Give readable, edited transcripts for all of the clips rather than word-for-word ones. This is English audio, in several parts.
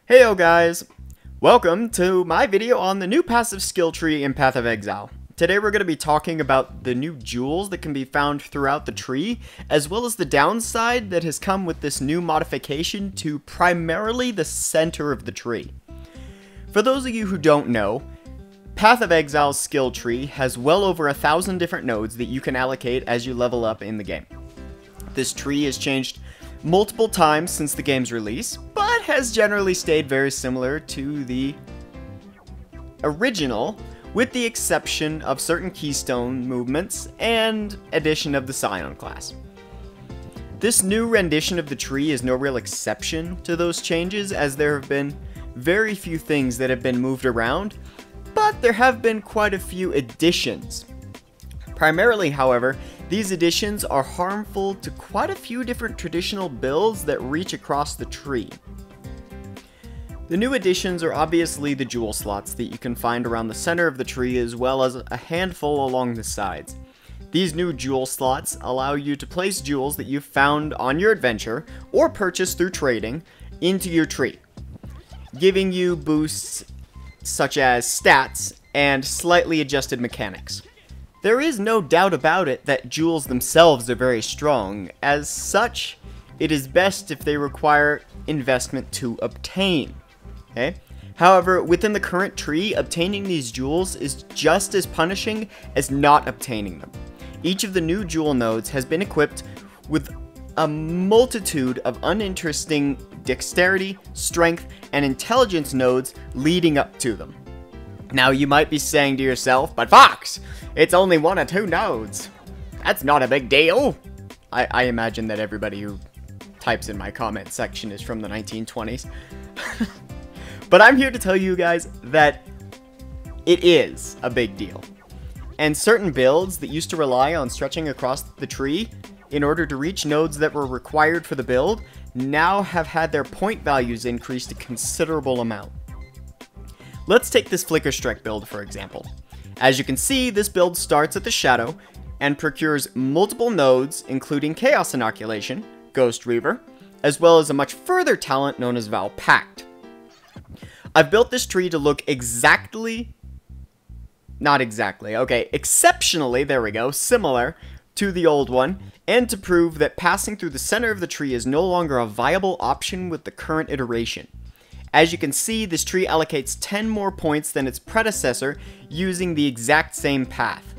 Heyo guys! Welcome to my video on the new passive skill tree in Path of Exile. Today we're going to be talking about the new jewels that can be found throughout the tree, as well as the downside that has come with this new modification to primarily the center of the tree. For those of you who don't know, Path of Exile's skill tree has well over 1,000 different nodes that you can allocate as you level up in the game. This tree has changed multiple times since the game's release, but has generally stayed very similar to the original, with the exception of certain keystone movements and addition of the Scion class. This new rendition of the tree is no real exception to those changes, as there have been very few things that have been moved around, but there have been quite a few additions. Primarily, however, these additions are harmful to quite a few different traditional builds that reach across the tree. The new additions are obviously the jewel slots that you can find around the center of the tree, as well as a handful along the sides. These new jewel slots allow you to place jewels that you've found on your adventure, or purchased through trading, into your tree, giving you boosts such as stats and slightly adjusted mechanics. There is no doubt about it that jewels themselves are very strong. As such, it is best if they require investment to obtain. Okay? However, within the current tree, obtaining these jewels is just as punishing as not obtaining them. Each of the new jewel nodes has been equipped with a multitude of uninteresting dexterity, strength, and intelligence nodes leading up to them. Now you might be saying to yourself, but Fox, it's only 1 or 2 nodes. That's not a big deal. I imagine that everybody who types in my comment section is from the 1920s. But I'm here to tell you guys that it is a big deal. And certain builds that used to rely on stretching across the tree in order to reach nodes that were required for the build now have had their point values increased a considerable amount. Let's take this Flicker Strike build for example. As you can see, this build starts at the Shadow and procures multiple nodes, including Chaos Inoculation, Ghost Reaver, as well as a much further talent known as Vow Pact. I've built this tree to look exceptionally, there we go, similar to the old one, and to prove that passing through the center of the tree is no longer a viable option with the current iteration. As you can see, this tree allocates 10 more points than its predecessor using the exact same path.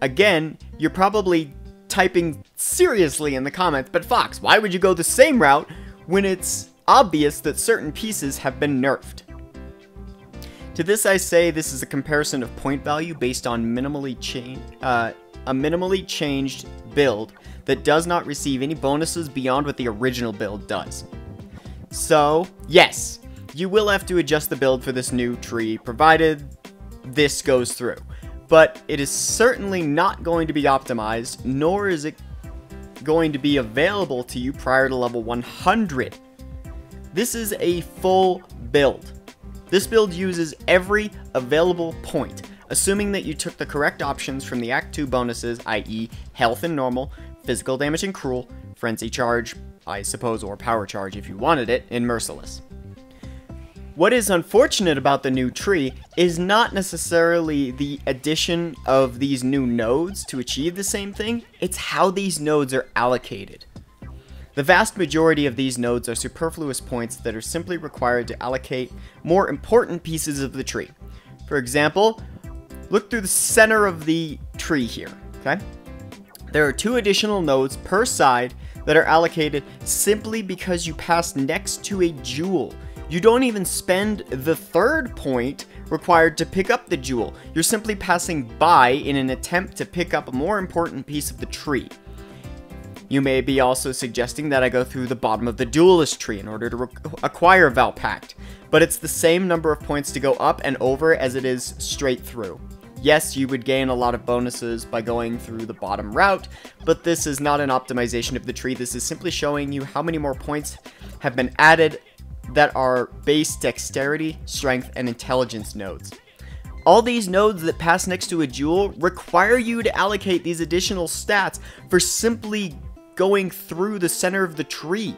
Again, you're probably typing seriously in the comments, but Fox, why would you go the same route when it's obvious that certain pieces have been nerfed? To this I say this is a comparison of point value based on a minimally changed build that does not receive any bonuses beyond what the original build does. So, yes, you will have to adjust the build for this new tree, provided this goes through. But it is certainly not going to be optimized, nor is it going to be available to you prior to level 100. This is a full build. This build uses every available point, assuming that you took the correct options from the Act 2 bonuses, i.e. Health and Normal, Physical Damage and Cruel, Frenzy Charge, I suppose, or Power Charge if you wanted it, in Merciless. What is unfortunate about the new tree is not necessarily the addition of these new nodes to achieve the same thing, it's how these nodes are allocated. The vast majority of these nodes are superfluous points that are simply required to allocate more important pieces of the tree. For example, look through the center of the tree here, okay? There are 2 additional nodes per side that are allocated simply because you pass next to a jewel. You don't even spend the 3rd point required to pick up the jewel. You're simply passing by in an attempt to pick up a more important piece of the tree. You may be also suggesting that I go through the bottom of the duelist tree in order to acquire Vow Pact, but it's the same number of points to go up and over as it is straight through. Yes, you would gain a lot of bonuses by going through the bottom route, but this is not an optimization of the tree. This is simply showing you how many more points have been added that are base dexterity, strength, and intelligence nodes. All these nodes that pass next to a jewel require you to allocate these additional stats for simply going through the center of the tree.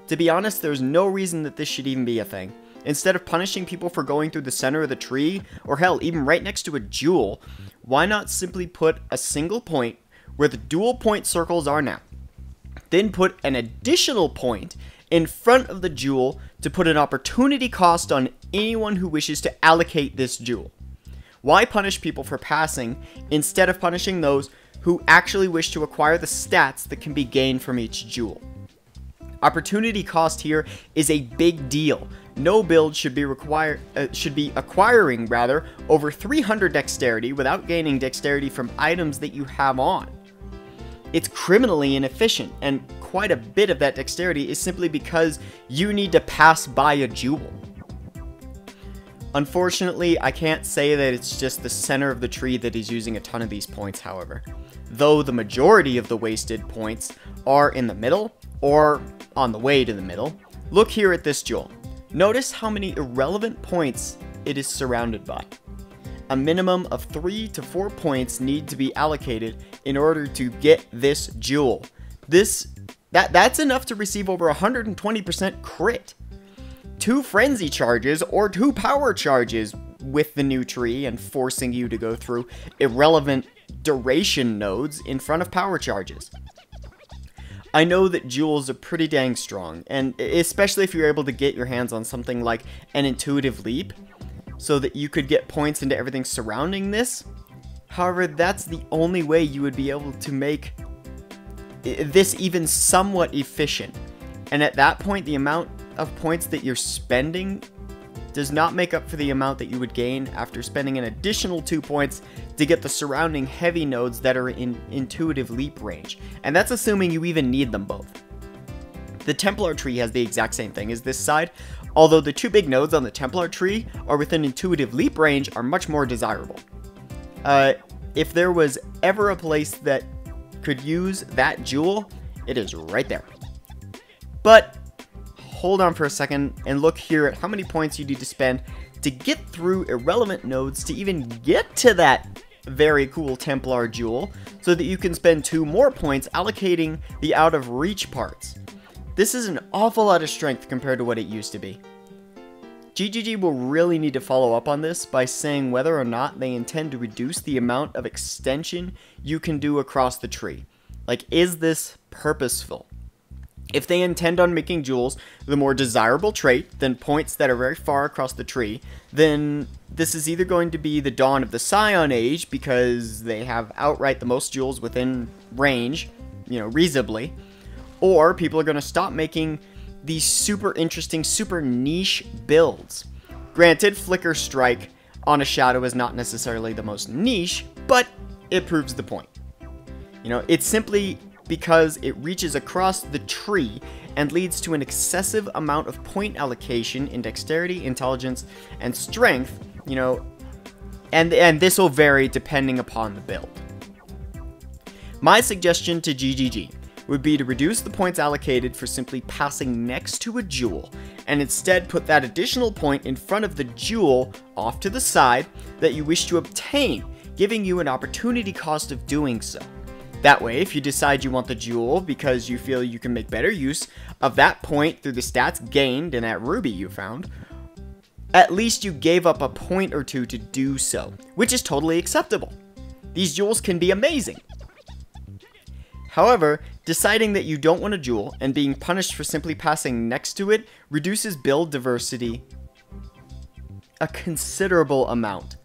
To be honest, there's no reason that this should even be a thing. Instead of punishing people for going through the center of the tree, or hell, even right next to a jewel, why not simply put a single point where the dual point circles are now? Then put an additional point in front of the jewel to put an opportunity cost on anyone who wishes to allocate this jewel. Why punish people for passing instead of punishing those who actually wish to acquire the stats that can be gained from each jewel? Opportunity cost here is a big deal. No build should be acquiring over 300 dexterity without gaining dexterity from items that you have on. It's criminally inefficient, and quite a bit of that dexterity is simply because you need to pass by a jewel. Unfortunately, I can't say that it's just the center of the tree that is using a ton of these points, however. Though the majority of the wasted points are in the middle, or on the way to the middle. Look here at this jewel. Notice how many irrelevant points it is surrounded by. A minimum of 3 to 4 points need to be allocated in order to get this jewel. That's enough to receive over 120% crit. 2 frenzy charges or 2 power charges with the new tree and forcing you to go through irrelevant duration nodes in front of power charges. I know that jewels are pretty dang strong, and especially if you're able to get your hands on something like an intuitive leap, so that you could get points into everything surrounding this. However, that's the only way you would be able to make this even somewhat efficient. And at that point, the amount of points that you're spending does not make up for the amount that you would gain after spending an additional 2 points to get the surrounding heavy nodes that are in intuitive leap range. And that's assuming you even need them both. The Templar tree has the exact same thing as this side, although the 2 big nodes on the Templar tree are within intuitive leap range are much more desirable. If there was ever a place that could use that jewel, it is right there. But hold on for a second and look here at how many points you need to spend to get through irrelevant nodes to even get to that very cool Templar jewel, so that you can spend 2 more points allocating the out of reach parts. This is an awful lot of strength compared to what it used to be. GGG will really need to follow up on this by saying whether or not they intend to reduce the amount of extension you can do across the tree. Like, is this purposeful? If they intend on making jewels the more desirable trait than points that are very far across the tree, then this is either going to be the dawn of the Scion Age because they have outright the most jewels within range, reasonably, or people are going to stop making these super interesting, super niche builds. Granted, Flicker Strike on a shadow is not necessarily the most niche, but it proves the point. It's simply because it reaches across the tree and leads to an excessive amount of point allocation in dexterity, intelligence, and strength, and this will vary depending upon the build. My suggestion to GGG would be to reduce the points allocated for simply passing next to a jewel, and instead put that additional point in front of the jewel off to the side that you wish to obtain, giving you an opportunity cost of doing so. That way, if you decide you want the jewel because you feel you can make better use of that point through the stats gained in that ruby you found, at least you gave up a point or 2 to do so, which is totally acceptable. These jewels can be amazing. However, deciding that you don't want a jewel and being punished for simply passing next to it reduces build diversity a considerable amount.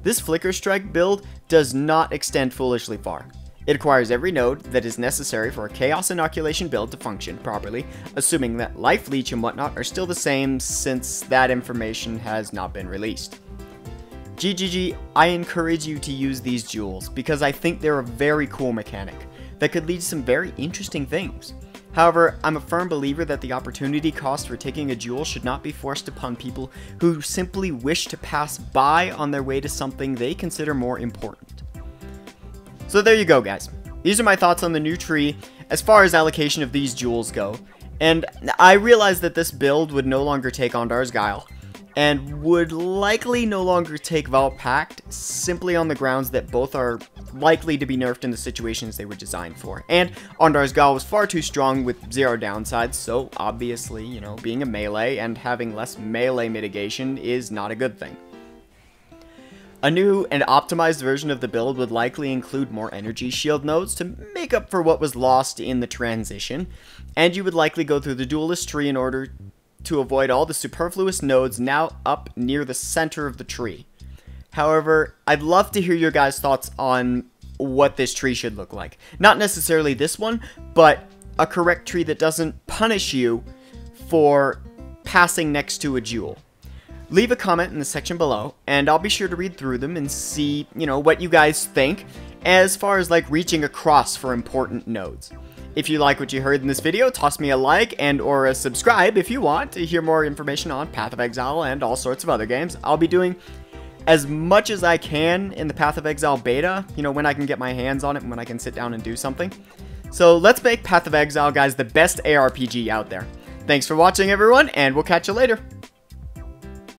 This Flicker Strike build does not extend foolishly far. It acquires every node that is necessary for a Chaos Inoculation build to function properly, assuming that Life Leech and whatnot are still the same since that information has not been released. GGG, I encourage you to use these jewels because I think they're a very cool mechanic that could lead to some very interesting things. However, I'm a firm believer that the opportunity cost for taking a jewel should not be forced upon people who simply wish to pass by on their way to something they consider more important. So there you go, guys. These are my thoughts on the new tree as far as allocation of these jewels go. And I realize that this build would no longer take Ondar's Guile, and would likely no longer take Vault Pact, simply on the grounds that both are likely to be nerfed in the situations they were designed for. And Ondar's Gal was far too strong with 0 downsides, so obviously, you know, being a melee and having less melee mitigation is not a good thing. A new and optimized version of the build would likely include more energy shield nodes to make up for what was lost in the transition, and you would likely go through the duelist tree in order to avoid all the superfluous nodes now up near the center of the tree. However, I'd love to hear your guys' thoughts on what this tree should look like. Not necessarily this one, but a correct tree that doesn't punish you for passing next to a jewel. Leave a comment in the section below, and I'll be sure to read through them and see, you know, what you guys think as far as like reaching across for important nodes. If you like what you heard in this video, toss me a like and or a subscribe if you want to hear more information on Path of Exile and all sorts of other games. I'll be doing as much as I can in the Path of Exile beta, you know, when I can get my hands on it and when I can sit down and do something. So let's make Path of Exile, guys, the best ARPG out there. Thanks for watching, everyone, and we'll catch you later.